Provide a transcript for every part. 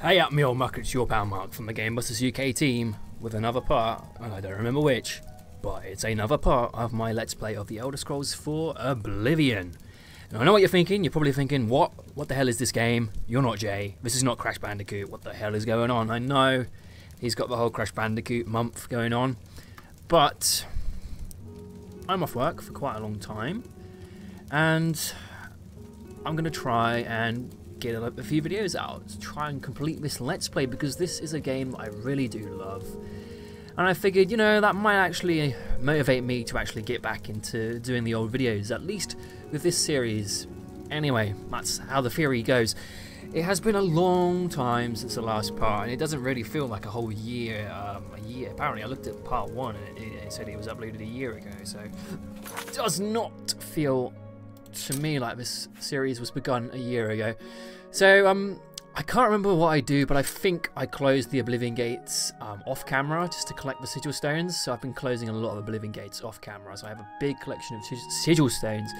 Hey up me old muck, it's your pal Mark from the GamebustersUK team with another part, and I don't remember which, but it's another part of my Let's Play of the Elder Scrolls 4 Oblivion. And I know what you're thinking, you're probably thinking, what the hell is this game? You're not Jay, this is not Crash Bandicoot, what the hell is going on? I know, he's got the whole Crash Bandicoot month going on, but I'm off work for quite a long time, and I'm going to try and get a few videos out to try and complete this Let's Play, because this is a game that I really do love. And I figured, you know, that might actually motivate me to actually get back into doing the old videos, at least with this series. Anyway, that's how the theory goes. It has been a long time since the last part, and it doesn't really feel like a whole year. Apparently, I looked at part 1 and it said it was uploaded a year ago, so it does not feel to me like this series was begun a year ago. So I can't remember what I do, but I think I closed the Oblivion gates off camera just to collect the sigil stones. So I've been closing a lot of Oblivion gates off camera, so I have a big collection of sigil stones,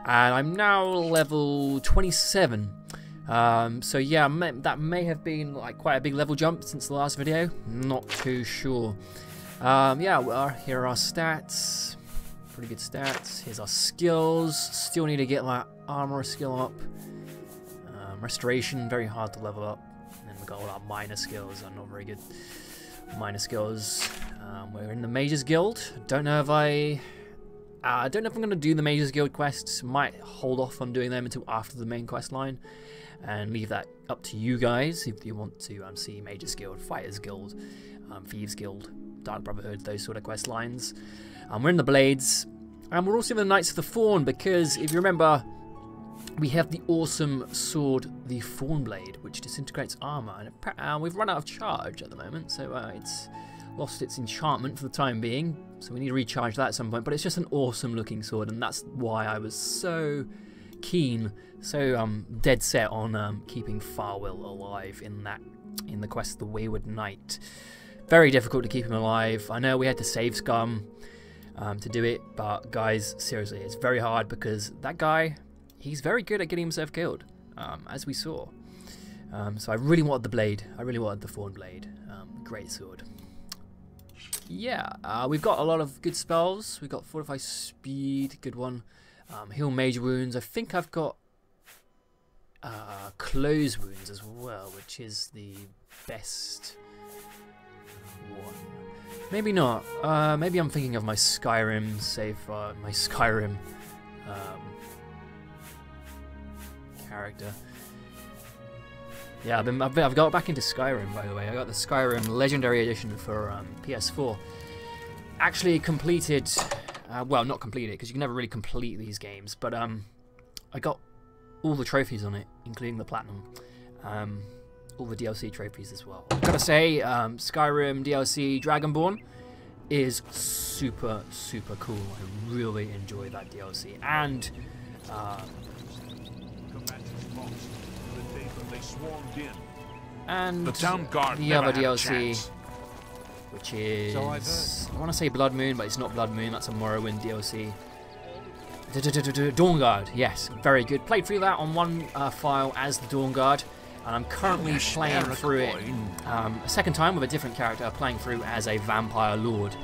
and I'm now level 27. So yeah, that may have been like quite a big level jump since the last video, not too sure. Yeah, well, here are our stats. Pretty good stats. Here's our skills. Still need to get that armor skill up. Restoration, very hard to level up. And then we've got all our minor skills, are not very good. Minor skills. We're in the Mages Guild. Don't know if I don't know if I'm going to do the Mages Guild quests. Might hold off on doing them until after the main quest line, and leave that up to you guys if you want to see Mages Guild, Fighters Guild, Thieves Guild, Dark Brotherhood, those sort of quest lines. We're in the Blades, and we're also in the Knights of the Fawn, because if you remember, we have the awesome sword, the Fawn Blade, which disintegrates armor, and we've run out of charge at the moment, so it's lost its enchantment for the time being, so we need to recharge that at some point. But it's just an awesome looking sword, and that's why I was so keen, so dead set on keeping Farwell alive in the quest of the Wayward Knight. Very difficult to keep him alive. I know we had to save Scum to do it, but guys, seriously, it's very hard, because that guy, he's very good at getting himself killed, as we saw. So I really wanted the blade. I really wanted the Fawn Blade. Great sword. Yeah, we've got a lot of good spells. We've got Fortify Speed, good one. Heal Major Wounds. I think I've got Close Wounds as well, which is the best one. Maybe not. Maybe I'm thinking of my Skyrim save, my Skyrim character. Yeah, I've got back into Skyrim, by the way. I got the Skyrim Legendary Edition for PS4. Actually completed, well, not completed, because you can never really complete these games, but I got all the trophies on it, including the Platinum. All the DLC trophies as well. I've got to say, Skyrim DLC Dragonborn is super, super cool. I really enjoy that DLC. And the town guard, the other DLC, which is, I want to say Blood Moon, but it's not Blood Moon, that's a Morrowind DLC. Dawn Guard, yes, very good. Played through that on one file as the Dawn Guard, and I'm currently playing through it a second time with a different character, playing through as a Vampire Lord.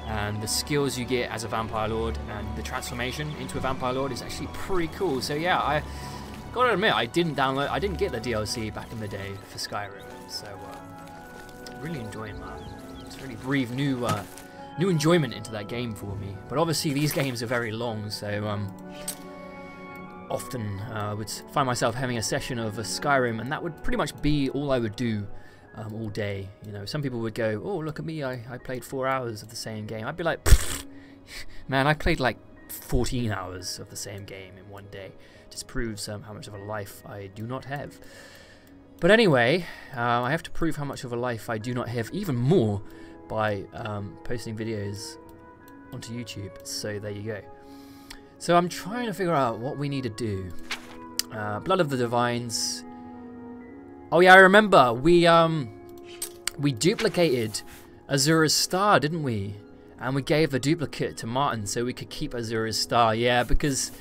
And the skills you get as a Vampire Lord and the transformation into a Vampire Lord is actually pretty cool. So yeah, I gotta admit, I didn't get the DLC back in the day for Skyrim, so really enjoying that. It's really breathed new enjoyment into that game for me. But obviously these games are very long, so often I would find myself having a session of a Skyrim, and that would pretty much be all I would do all day. You know, some people would go, "Oh, look at me! I played 4 hours of the same game." I'd be like, "Man, I played like 14 hours of the same game in one day." Just proves how much of a life I do not have. But anyway, I have to prove how much of a life I do not have even more by posting videos onto YouTube. So there you go. So I'm trying to figure out what we need to do. Blood of the Divines. Oh yeah, I remember we duplicated Azura's Star, didn't we? And we gave the duplicate to Martin so we could keep Azura's Star. Yeah, because,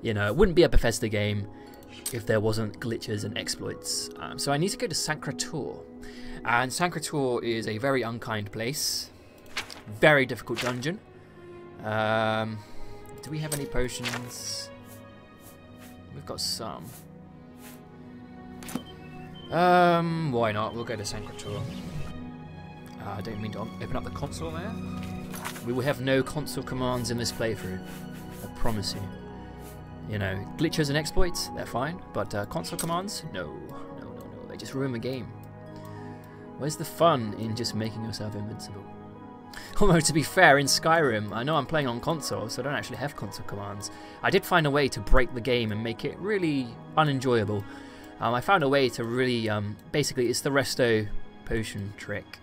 you know, it wouldn't be a Bethesda game if there wasn't glitches and exploits. So I need to go to Sancrator. And Sancrator is a very unkind place. Very difficult dungeon. Do we have any potions? We've got some. Why not? We'll go to Sancrator. I don't mean to open up the console there. We will have no console commands in this playthrough. I promise you. You know, glitches and exploits, they're fine. But console commands? No. No, no, no. They just ruin the game. Where's the fun in just making yourself invincible? Although, to be fair, in Skyrim, I know I'm playing on console, so I don't actually have console commands. I did find a way to break the game and make it really unenjoyable. I found a way to really, basically, it's the resto potion trick.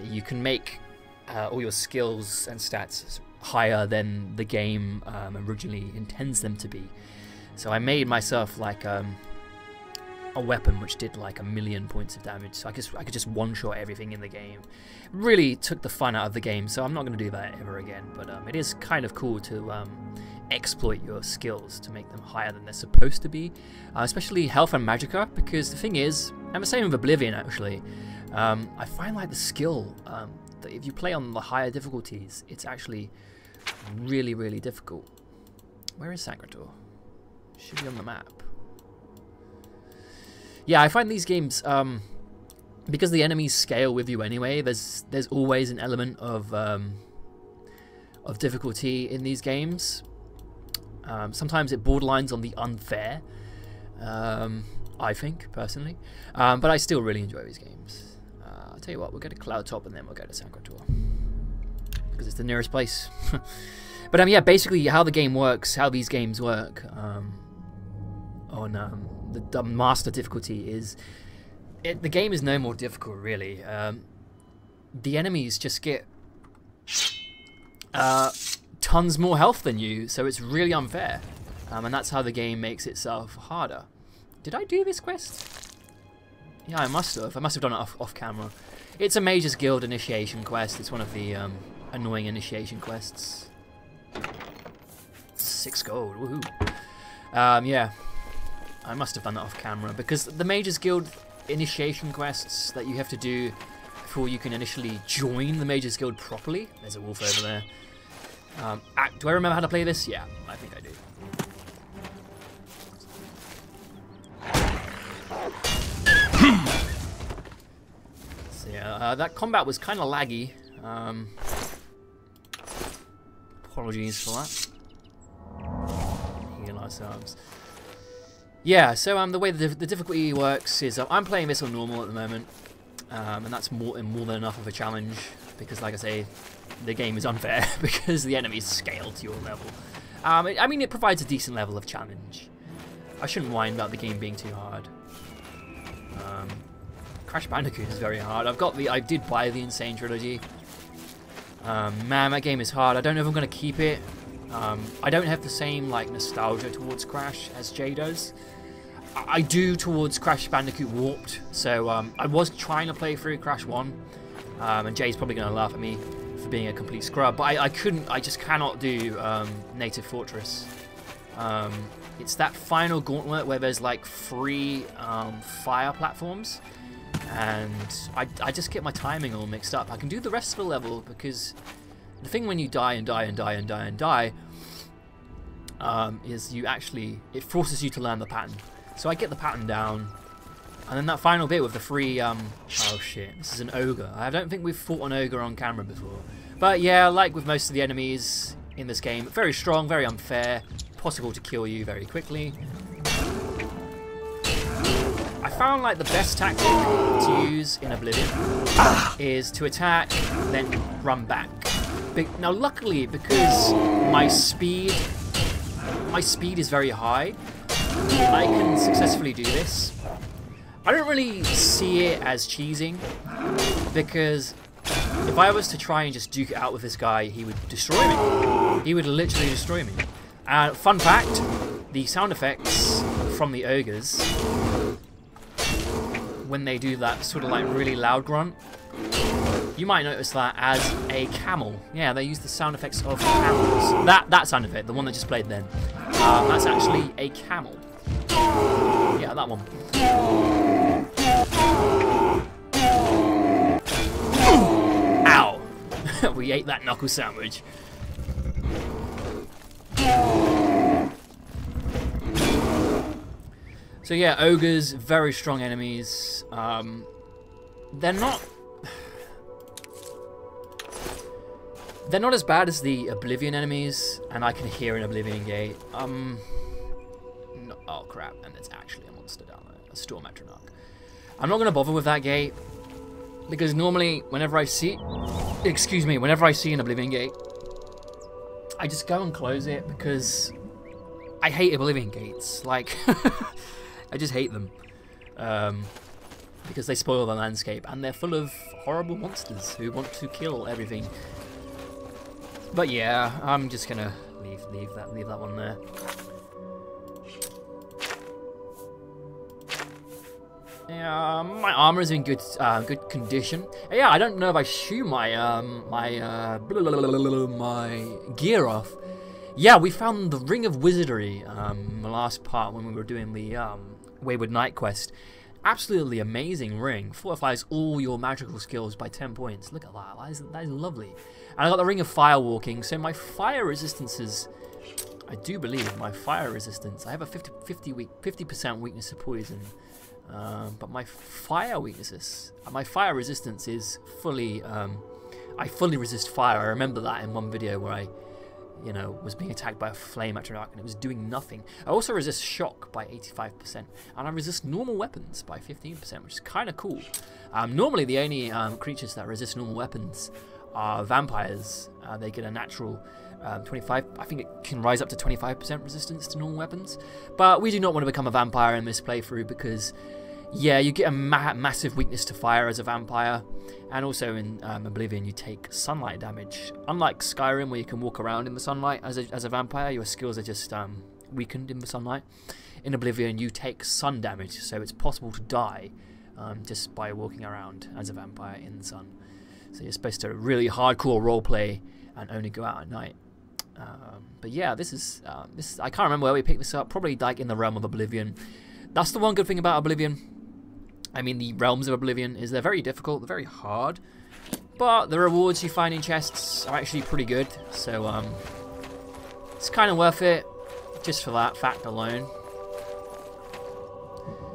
You can make all your skills and stats higher than the game originally intends them to be. So I made myself like a weapon which did like 1,000,000 points of damage, so I could just one-shot everything in the game. Really took the fun out of the game, so I'm not going to do that ever again. But it is kind of cool to exploit your skills to make them higher than they're supposed to be, especially health and magicka, because the thing is, and the same with Oblivion actually, I find like the skill, that if you play on the higher difficulties, it's actually really, really difficult. Where is Sancrator? Should be on the map. Yeah, I find these games, because the enemies scale with you anyway, there's always an element of difficulty in these games. Sometimes it borderlines on the unfair, I think, personally. But I still really enjoy these games. I'll tell you what, we'll go to Cloud Top and then we'll go to Sancrator, because it's the nearest place. But yeah, basically how the game works, how these games work on the master difficulty is, the game is no more difficult really. The enemies just get tons more health than you, so it's really unfair, and that's how the game makes itself harder. Did I do this quest? Yeah, I must have done it off camera. It's a Mage's Guild initiation quest. It's one of the annoying initiation quests. 6 gold, woohoo. Yeah, I must have done that off camera, because the Mage's Guild initiation quests that you have to do before you can initially join the Mage's Guild properly. There's a wolf over there. Do I remember how to play this? Yeah, I think I do. So yeah, that combat was kind of laggy. Apologies for that. Heal ourselves. Yeah, so the way the difficulty works is I'm playing this on normal at the moment, and that's more than enough of a challenge, because like I say, the game is unfair because the enemies scale to your level. I mean, it provides a decent level of challenge. I shouldn't whine about the game being too hard. Crash Bandicoot is very hard. I did buy the Insane Trilogy. Man, that game is hard. I don't know if I'm going to keep it. I don't have the same like nostalgia towards Crash as Jay does. I do towards Crash Bandicoot Warped. So I was trying to play through Crash 1, and Jay's probably going to laugh at me for being a complete scrub, but I just cannot do Native Fortress. It's that final gauntlet where there's like 3 fire platforms, and I just get my timing all mixed up. I can do the rest of the level, because the thing when you die and die and die and die and die is it forces you to learn the pattern. So I get the pattern down, and then that final bit with the 3 oh shit, this is an ogre. I don't think we've fought an ogre on camera before. But yeah, like with most of the enemies in this game, very strong, very unfair, possible to kill you very quickly. I found like the best tactic to use in Oblivion is to attack, then run back. Now luckily, because my speed is very high, I can successfully do this. I don't really see it as cheesing, because if I was to try and just duke it out with this guy, he would destroy me. He would literally destroy me. Fun fact, the sound effects from the ogres, when they do that sort of like really loud grunt, you might notice that as a camel. Yeah, they use the sound effects of camels. That sound effect, the one that just played then, that's actually a camel. Yeah, that one. Ow! We ate that knuckle sandwich. So yeah, ogres, very strong enemies. They're not as bad as the Oblivion enemies, and I can hear an Oblivion gate. No, oh crap, and there's actually a monster down there, a Storm Metronarch. I'm not gonna bother with that gate, because normally whenever I see an Oblivion gate, I just go and close it, because I hate Oblivion gates. Like, I just hate them. Because they spoil the landscape, and they're full of horrible monsters who want to kill everything. But yeah, I'm just gonna leave that one there. Yeah, my armor is in good condition. Yeah, I don't know if I shoe my my gear off. Yeah, we found the Ring of Wizardry the last part when we were doing the Wayward Knight quest. Absolutely amazing ring. Fortifies all your magical skills by 10 points. Look at that. That is lovely. And I got the Ring of Firewalking, so my fire resistances, I do believe my fire resistance, I have a 50% weakness to poison. But my fire resistance is fully, I fully resist fire. I remember that in one video where I, was being attacked by a flame Metronarch and it was doing nothing. I also resist shock by 85%, and I resist normal weapons by 15%, which is kind of cool. Normally the only creatures that resist normal weapons are vampires. They get a natural 25, I think it can rise up to 25% resistance to normal weapons. But we do not want to become a vampire in this playthrough because, yeah, you get a massive weakness to fire as a vampire. And also in Oblivion, you take sunlight damage. Unlike Skyrim, where you can walk around in the sunlight as a vampire, your skills are just weakened in the sunlight. In Oblivion, you take sun damage, so it's possible to die just by walking around as a vampire in the sun. So you're supposed to really hardcore roleplay and only go out at night. But yeah, this is I can't remember where we picked this up. Probably like in the realm of Oblivion. That's the one good thing about Oblivion. I mean, the realms of Oblivion is they're very difficult, they're very hard, but the rewards you find in chests are actually pretty good. So it's kind of worth it just for that fact alone.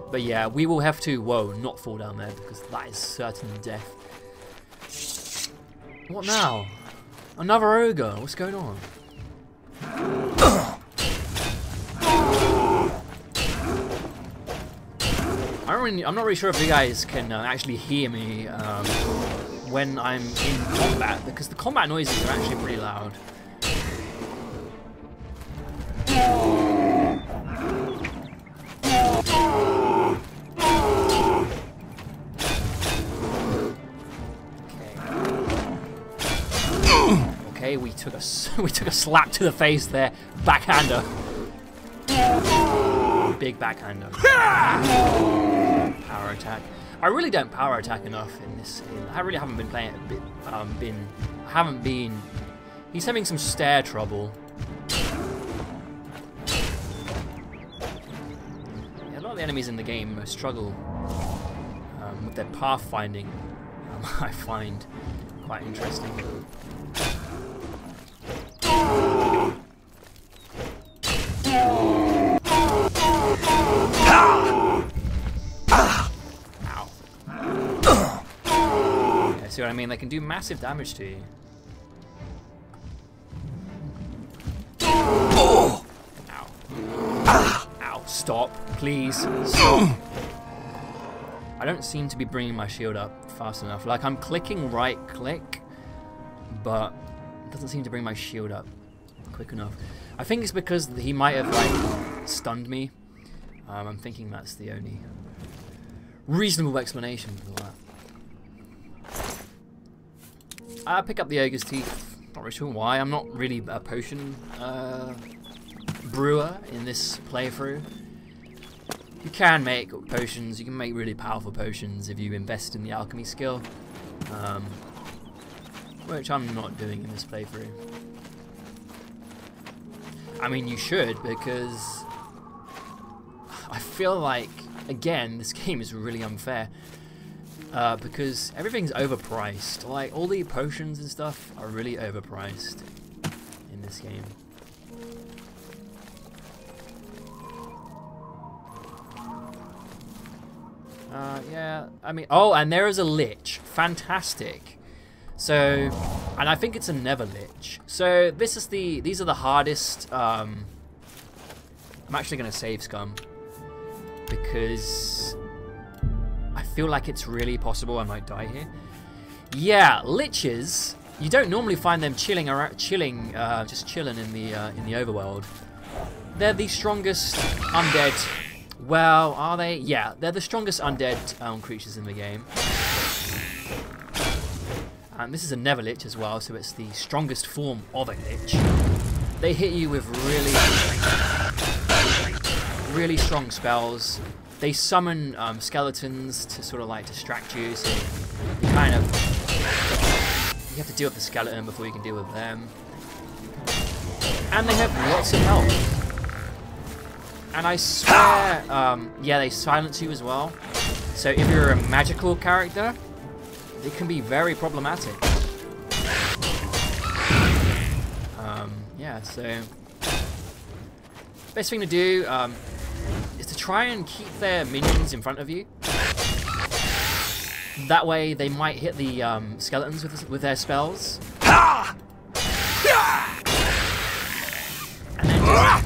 But yeah, we will have to not fall down there because that is certain death. What now? Another ogre? What's going on? I'm not really sure if you guys can actually hear me when I'm in combat, because the combat noises are actually pretty loud. Okay, we took a slap to the face there. Backhander. Big backhander. Power attack. I really don't power attack enough in this. I really haven't been playing it a bit. He's having some stair trouble. Yeah, a lot of the enemies in the game struggle with their pathfinding. I find quite interesting. See what I mean? They can do massive damage to you. Ow. Ow. Stop. Please. Stop. I don't seem to be bringing my shield up fast enough. Like, I'm clicking right click, but it doesn't seem to bring my shield up quick enough. I think it's because he might have, like, stunned me. I'm thinking that's the only reasonable explanation for that. I pick up the Ogre's Teeth. Not really sure why. I'm not really a potion brewer in this playthrough. You can make potions. You can make really powerful potions if you invest in the alchemy skill, which I'm not doing in this playthrough. I mean, you should, because I feel like, again, this game is really unfair. Because everything's overpriced. Like, all the potions and stuff are really overpriced in this game. Yeah, I mean, oh, and there is a lich. Fantastic. So, and I think it's a Nether lich. So these are the hardest. I'm actually gonna save scum because I feel like it's really possible I might die here. Yeah, liches. You don't normally find them chilling around, just chilling in the overworld. They're the strongest undead. Well, are they? Yeah, they're the strongest undead creatures in the game. And this is a Nether lich as well, so it's the strongest form of a lich. They hit you with really strong spells. They summon skeletons to sort of like distract you, so you kind of you have to deal with the skeleton before you can deal with them. And they have lots of health. And I swear, yeah, they silence you as well. So if you're a magical character, they can be very problematic. Yeah, so best thing to do is to try and keep their minions in front of you. That way, they might hit the skeletons with their spells. And then just,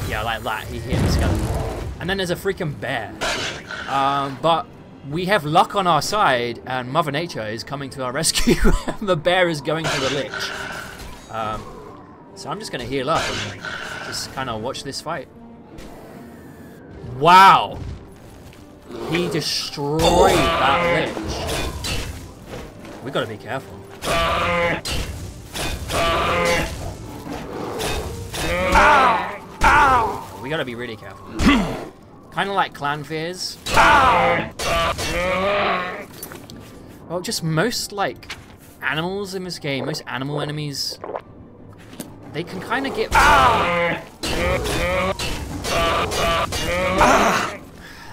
yeah, like that, he hit the skeleton. And then there's a freaking bear. But we have luck on our side, and Mother Nature is coming to our rescue. The bear is going for the lich. So I'm just going to heal up and just kind of watch this fight. Wow! He destroyed that lich. We got to be careful. We got to be really careful. Kind of like clan fears. Well, just most like animals in this game, most animal enemies, they can kind of get.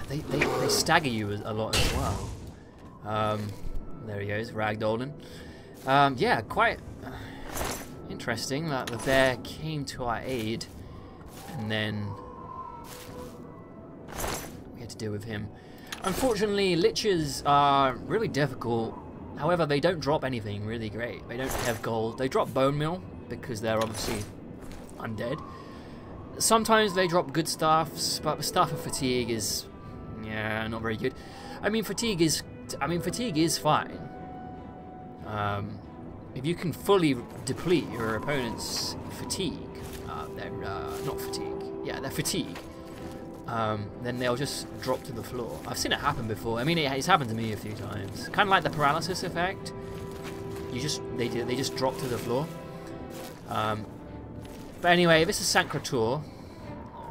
They stagger you a lot as well. There he goes, ragdolling. Yeah, quite interesting that the bear came to our aid, and then we had to deal with him. Unfortunately, liches are really difficult. However, they don't drop anything really great. They don't have gold. They drop bone meal because they're obviously undead. Sometimes they drop good stuffs, but the stuff of fatigue is, yeah, not very good. I mean, fatigue is fine. If you can fully deplete your opponent's fatigue, not fatigue, yeah, their fatigue, then they'll just drop to the floor. I've seen it happen before. I mean, it's happened to me a few times. Kind of like the paralysis effect. They just drop to the floor. But anyway, this is Sancrator,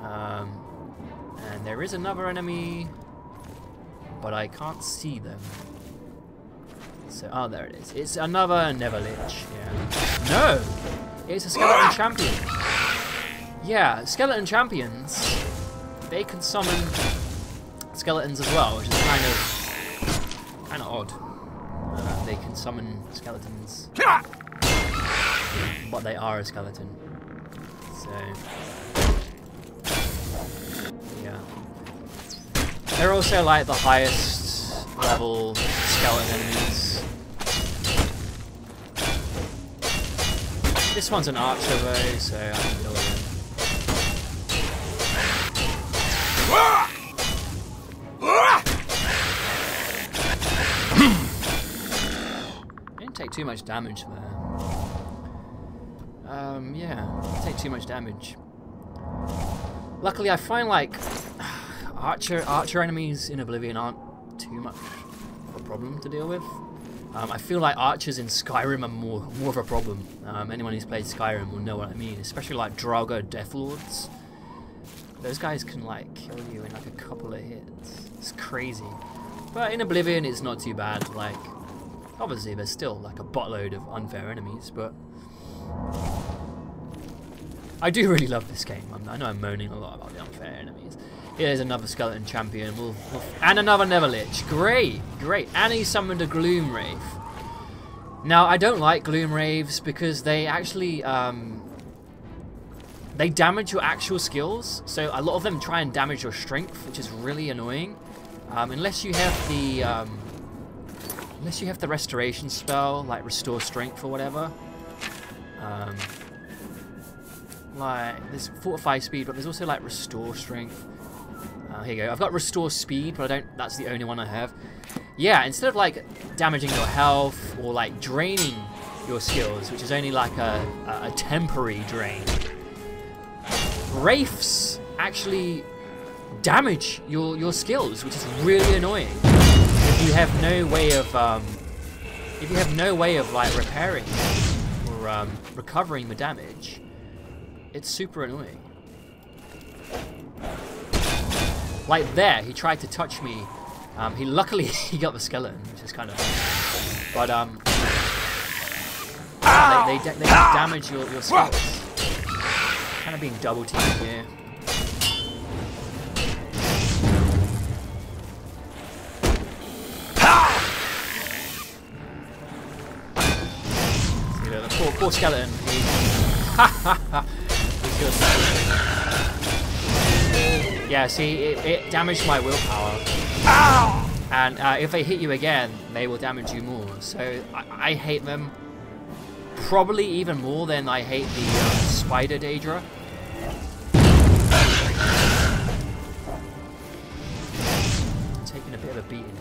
and there is another enemy, but I can't see them. So, oh, there it is. It's another Nether lich. Yeah. No, it's a skeleton champion. Yeah, skeleton champions. They can summon skeletons as well, which is kind of odd. They can summon skeletons, but they are a skeleton. So, yeah. They're also like the highest level skeleton enemies. This one's an archer though, so I can kill him. Didn't take too much damage there. Yeah, didn't take too much damage. Luckily, I find like archer enemies in Oblivion aren't too much of a problem to deal with. I feel like archers in Skyrim are more of a problem. Anyone who's played Skyrim will know what I mean, especially like Draugr Deathlords. Those guys can like kill you in like a couple of hits. It's crazy. But in Oblivion, it's not too bad. Like, obviously, there's still like a buttload of unfair enemies, but I do really love this game. I know I'm moaning a lot about the unfair enemies. Here's another skeleton champion. And another Neverlich. Great, great. And he summoned a Gloom Wraith. Now, I don't like Gloom Wraiths because they actually they damage your actual skills. So a lot of them try and damage your strength, which is really annoying. Unless you have the restoration spell, like restore strength or whatever. Like there's fortify speed, but there's also like restore strength. Here you go. I've got restore speed, but I don't. That's the only one I have. Yeah, instead of like damaging your health or like draining your skills, which is only like a temporary drain, wraiths actually damage your skills, which is really annoying. If you have no way of like repairing or recovering the damage, it's super annoying. Like there, he tried to touch me. Luckily he got the skeleton, which is kind of funny. But they damage your skills. Kind of being double teamed here. See the poor skeleton. Yeah, see, it damaged my willpower. And if they hit you again, they will damage you more. So I hate them probably even more than I hate the spider Daedra. Taking a bit of a beating here.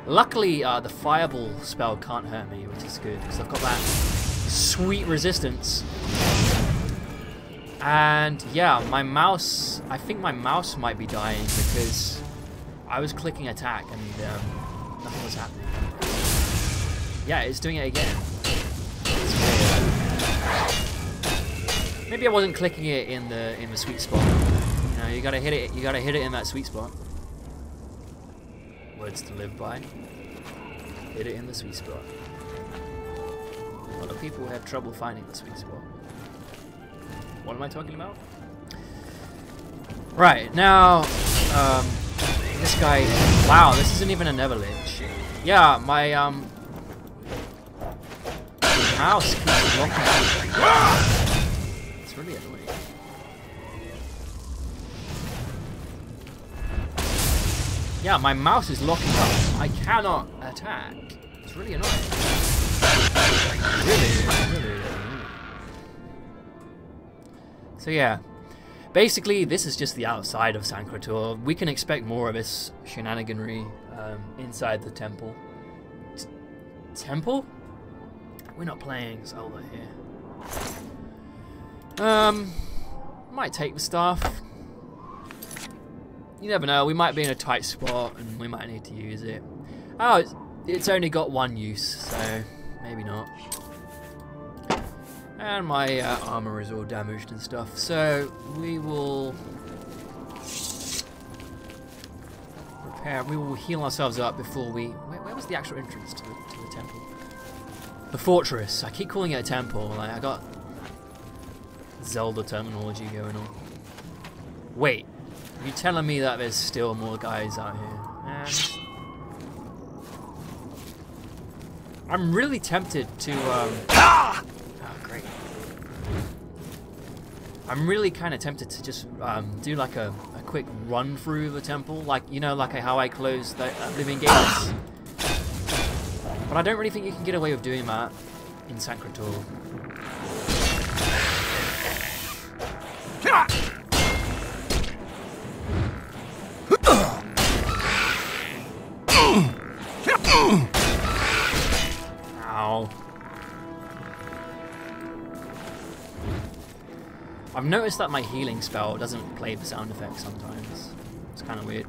Luckily, the fireball spell can't hurt me, which is good, because I've got that sweet resistance. And yeah, my mouse, I think my mouse might be dying because I was clicking attack and nothing was happening. Yeah, it's doing it again. It's weird. Maybe I wasn't clicking it in the sweet spot. You know, you gotta hit it in that sweet spot. Words to live by. Hit it in the sweet spot. A lot of people have trouble finding the sweet spot. What am I talking about? Right, now, this guy, wow, this isn't even a Neverlich. Yeah, my, mouse keeps locking up. It's really annoying. Yeah, my mouse is locking up. I cannot attack. It's really annoying. Really annoying. So yeah, basically this is just the outside of Sancrator. We can expect more of this shenaniganry inside the temple. Temple? We're not playing Zelda here. Might take the staff. You never know, we might be in a tight spot and we might need to use it. Oh, it's only got one use, so maybe not. And my armor is all damaged and stuff, so we will repair. We will heal ourselves up before we. Where was the actual entrance to the temple? The fortress. I keep calling it a temple. Like I got Zelda terminology going on. Wait, are you telling me that there's still more guys out here? I'm really tempted to. I'm really kind of tempted to just do like a quick run through the temple, like, you know, like how I closed the Oblivion gates. But I don't really think you can get away with doing that in Sancrator. Ow. I've noticed that my healing spell doesn't play the sound effect sometimes. It's kind of weird.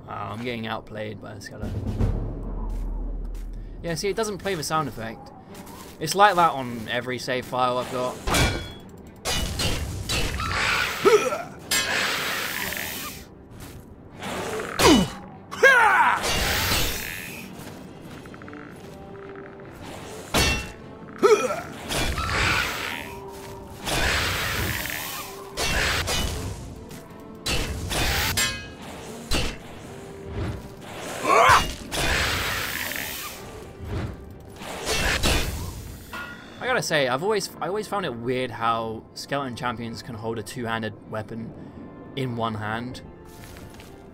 I'm getting outplayed by the skeleton. Yeah, see, it doesn't play the sound effect. It's like that on every save file I've got. gotta say, I always found it weird how skeleton champions can hold a two-handed weapon in one hand.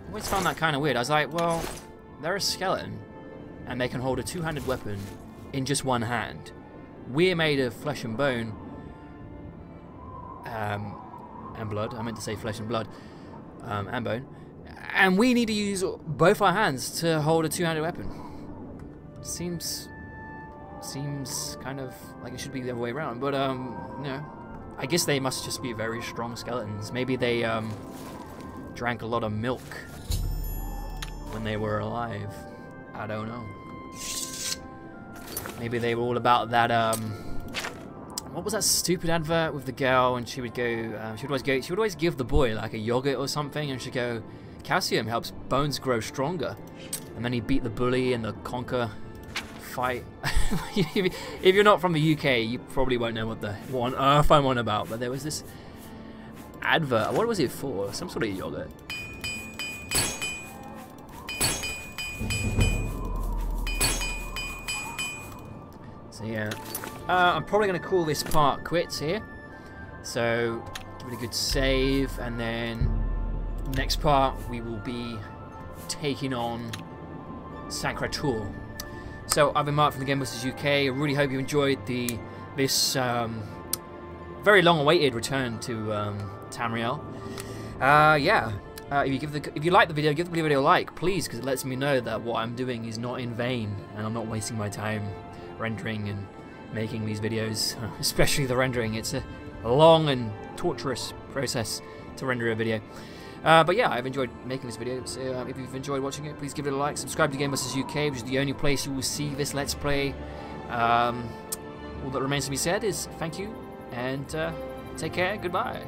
I always found that kind of weird. I was like, well, they're a skeleton, and they can hold a two-handed weapon in just one hand. We're made of flesh and bone, and blood. I meant to say flesh and blood, and bone. And we need to use both our hands to hold a two-handed weapon. Seems kind of like it should be the other way around, but you know, I guess they must just be very strong skeletons. Maybe they drank a lot of milk when they were alive. I don't know. Maybe they were all about that. What was that stupid advert with the girl? And she would go. She would always give the boy like a yogurt or something, and she'd go, "Calcium helps bones grow stronger." And then he'd beat the bully in the conquer fight. If you're not from the UK, you probably won't know what on earth I'm on about. But there was this advert. What was it for? Some sort of yogurt. So yeah, I'm probably going to call this part quits here. So give it a good save, and then next part we will be taking on Sancrator. So I've been Marc from the GamebustersUK. I really hope you enjoyed this very long-awaited return to Tamriel. Yeah. If you like the video, give the video a like, please, because it lets me know that what I'm doing is not in vain and I'm not wasting my time rendering and making these videos, especially the rendering. It's a long and torturous process to render a video. But yeah, I've enjoyed making this video, so if you've enjoyed watching it, please give it a like, subscribe to GamebustersUK, which is the only place you will see this Let's Play. All that remains to be said is thank you, and take care, goodbye.